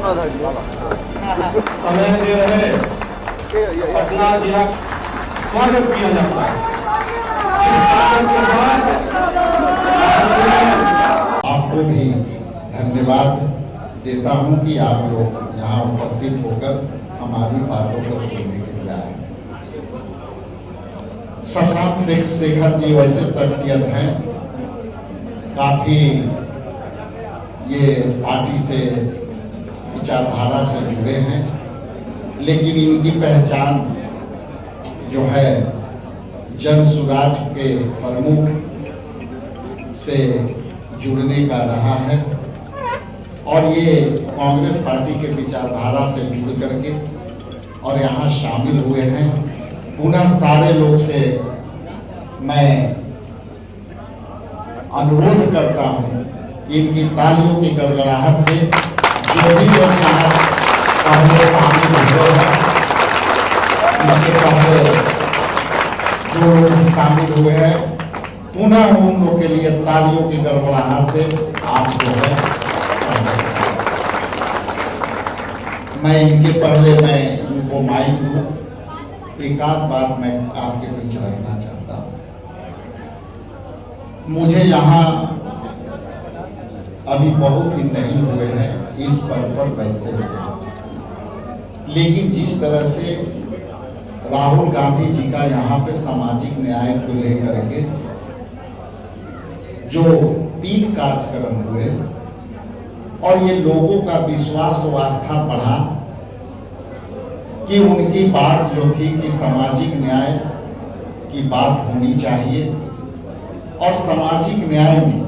समय दे रहे पटना जिला स्वागत किया जाता है। आपको भी धन्यवाद देता हूं कि आप लोग यहाँ उपस्थित होकर हमारी बातों को सुनने के लिए आए। शशांक शेखर जी वैसे शख्सियत हैं, काफी ये पार्टी से विचारधारा से जुड़े हैं, लेकिन इनकी पहचान जो है जन सुराज के प्रमुख से जुड़ने का रहा है और ये कांग्रेस पार्टी के विचारधारा से जुड़ करके और यहाँ शामिल हुए हैं। पुनः सारे लोग से मैं अनुरोध करता हूँ कि इनकी तालियों की गड़गड़ाहट से जो भी लोग यहाँ पहले शामिल हुए हैं, उनके पहले जो लोग शामिल हुए हैं, पुनः उन लोग के लिए तालियों की गड़गड़ाहट से आप जो है मैं इनके पहले मैं इनको माइक दूं। एक आध बात मैं आपके बीच रखना चाहता हूं। मुझे यहाँ अभी बहुत दिन नहीं हुए हैं इस पद पर बैठते हुए, लेकिन जिस तरह से राहुल गांधी जी का यहाँ पे सामाजिक न्याय को लेकर के जो 3 कार्यक्रम हुए और ये लोगों का विश्वास और आस्था बढ़ा कि उनकी बात जो थी कि सामाजिक न्याय की बात होनी चाहिए और सामाजिक न्याय में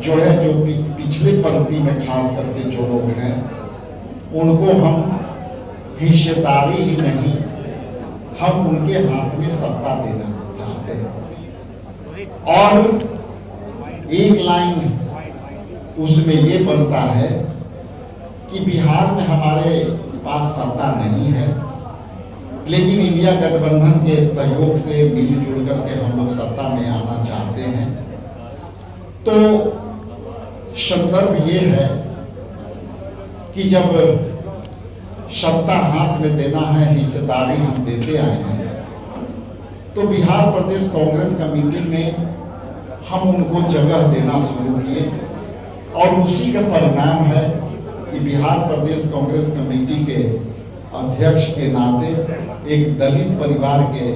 जो है जो पिछले पंक्ति में खास करके जो लोग हैं उनको हम हिस्सेदारी ही नहीं, हम उनके हाथ में सत्ता देना चाहते हैं। और एक लाइन उसमें ये बनता है कि बिहार में हमारे पास सत्ता नहीं है, लेकिन इंडिया गठबंधन के सहयोग से मिलजुल करके हम लोग सत्ता में आना चाहते हैं। तो संदर्भ ये है कि जब सत्ता हाथ में देना है, हिस्सेदारी हम देते आए हैं, तो बिहार प्रदेश कांग्रेस कमेटी में हम उनको जगह देना शुरू किए और उसी का परिणाम है कि बिहार प्रदेश कांग्रेस कमेटी के अध्यक्ष के नाते एक दलित परिवार के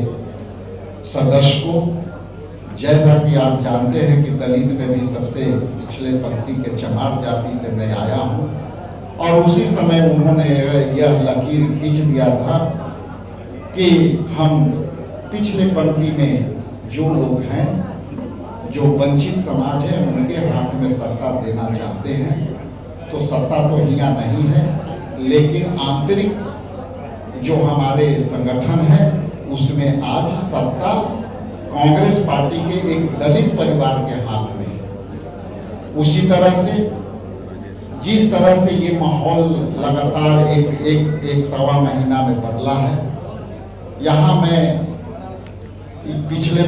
सदस्य को, जैसा कि आप जानते हैं कि दलित में भी सबसे पिछले पंक्ति के चमार जाति से मैं आया हूं, और उसी समय उन्होंने यह लकीर खींच दिया था कि हम पिछले पंक्ति में जो लोग हैं, जो वंचित समाज है, उनके हाथ में सत्ता देना चाहते हैं। तो सत्ता तो यहाँ नहीं है, लेकिन आंतरिक जो हमारे संगठन है उसमें आज सत्ता कांग्रेस पार्टी के एक दलित परिवार के हाथ में है। उसी तरह से जिस तरह से ये माहौल लगातार एक सवा महीना में बदला है, यहाँ मैं पिछले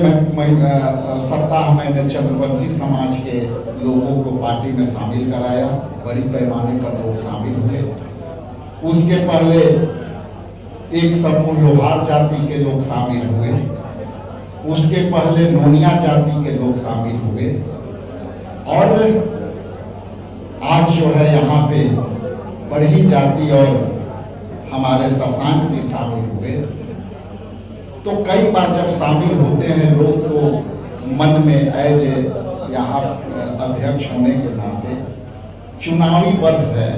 सप्ताह मैंने चंद्रवंशी समाज के लोगों को पार्टी में शामिल कराया, बड़ी पैमाने पर लोग शामिल हुए। उसके पहले एक समूह लोहार जाति के लोग शामिल हुए, उसके पहले नोनिया जाति के लोग शामिल हुए, और आज जो है यहाँ पे बड़ी जाति और हमारे शशांक जी शामिल हुए। तो कई बार जब शामिल होते हैं लोग तो मन में एज यहाँ अध्यक्ष होने के नाते चुनावी वर्ष है,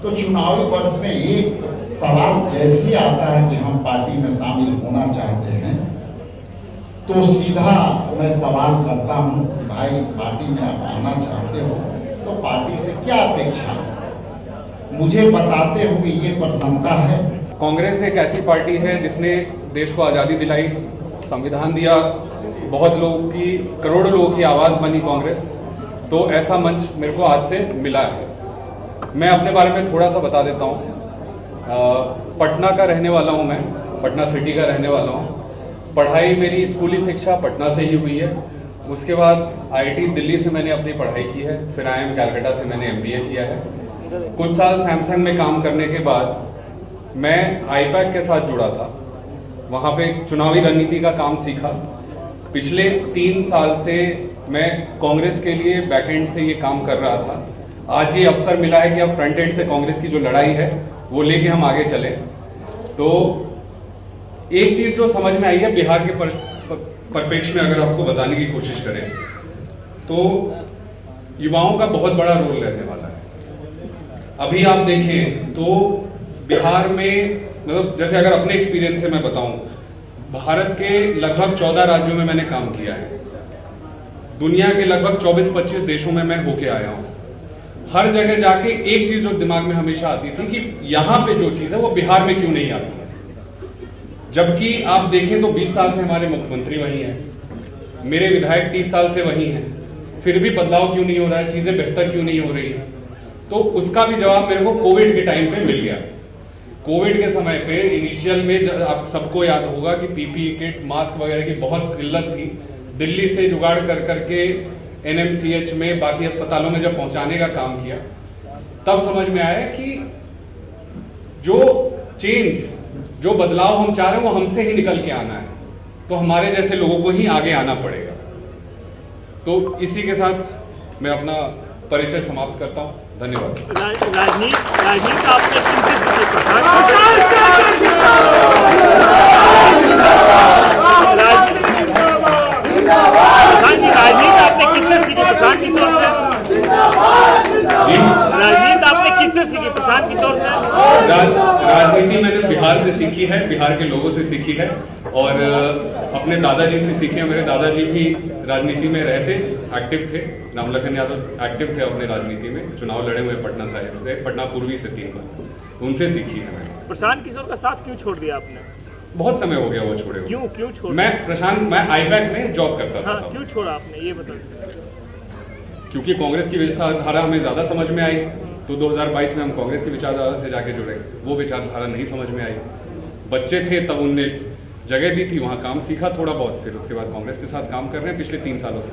तो चुनावी वर्ष में एक सवाल जैसे ही आता है कि हम पार्टी में शामिल होना चाहते हैं, तो सीधा मैं सवाल करता हूं कि भाई पार्टी में आप आना चाहते हो तो पार्टी से क्या अपेक्षा है, मुझे बताते हो कि ये प्रसन्नता है। कांग्रेस एक ऐसी पार्टी है जिसने देश को आज़ादी दिलाई, संविधान दिया, बहुत लोगों की, करोड़ों लोगों की आवाज़ बनी कांग्रेस। तो ऐसा मंच मेरे को आज से मिला है। मैं अपने बारे में थोड़ा सा बता देता हूँ। पटना का रहने वाला हूँ, मैं पटना सिटी का रहने वाला हूँ। पढ़ाई मेरी स्कूली शिक्षा पटना से ही हुई है। उसके बाद IIT दिल्ली से मैंने अपनी पढ़ाई की है, फिर IIM कैलकाटा से मैंने MBA किया है। कुछ साल सैमसंग में काम करने के बाद मैं आईपैक के साथ जुड़ा था, वहाँ पे चुनावी रणनीति का काम सीखा। पिछले 3 साल से मैं कांग्रेस के लिए बैकएंड से ये काम कर रहा था। आज ये अवसर मिला है कि अब फ्रंट एंड से कांग्रेस की जो लड़ाई है वो लेके हम आगे चले। तो एक चीज जो समझ में आई है बिहार के परिप्रेक्ष्य में, अगर आपको बताने की कोशिश करें तो युवाओं का बहुत बड़ा रोल रहने वाला है। अभी आप देखें तो बिहार में, मतलब जैसे अगर अपने एक्सपीरियंस से मैं बताऊं, भारत के लगभग 14 राज्यों में मैंने काम किया है। दुनिया के लगभग 24-25 देशों में मैं होके आया हूं। हर जगह जाके एक चीज जो दिमाग में हमेशा आती थी कि यहां पे जो चीज है वो बिहार में क्यों नहीं आती है। जबकि आप देखें तो 20 साल से हमारे मुख्यमंत्री वही हैं, मेरे विधायक 30 साल से वही हैं, फिर भी बदलाव क्यों नहीं हो रहा है, चीजें बेहतर क्यों नहीं हो रही है। तो उसका भी जवाब मेरे को कोविड के टाइम पे मिल गया। कोविड के समय पे इनिशियल में आप सबको याद होगा कि पीपीई किट, मास्क वगैरह की बहुत किल्लत थी। दिल्ली से जुगाड़ कर करके एनएमसीएच में, बाकी अस्पतालों में जब पहुंचाने का काम किया, तब समझ में आया कि जो चेंज, जो बदलाव हम चाह रहे हैं वो हमसे ही निकल के आना है, तो हमारे जैसे लोगों को ही आगे आना पड़ेगा। तो इसी के साथ मैं अपना परिचय समाप्त करता हूं। धन्यवाद। राजनीति आपने किससे सीखी? प्रशांत किशोर से। राजनीति मैंने बिहार से सीखी है, बिहार के लोगों से सीखी है और अपने दादाजी से सीखी है। मेरे दादाजी भी राजनीति में रहे थे, एक्टिव थे। रामलखन यादव एक्टिव थे अपने राजनीति में, चुनाव लड़े हुए पटना साहिब से, पटना पूर्वी से 3 बार, उनसे सीखी है मैंने। प्रशांत किशोर का साथ क्यों छोड़ दिया आपने? बहुत समय हो गया वो छोड़े हुए। क्यों छोड़? मैं आईपैक में जॉब करता था। हाँ, क्यों छोड़ा आपने ये बताओ? क्योंकि कांग्रेस की विचारधारा हमें ज्यादा समझ में आई, तो 2022 में हम कांग्रेस की विचारधारा से जाके जुड़े। वो विचारधारा नहीं समझ में आई। बच्चे थे तब उनने जगह दी थी, वहां काम सीखा थोड़ा बहुत, फिर उसके बाद कांग्रेस के साथ काम कर रहे हैं पिछले 3 सालों से।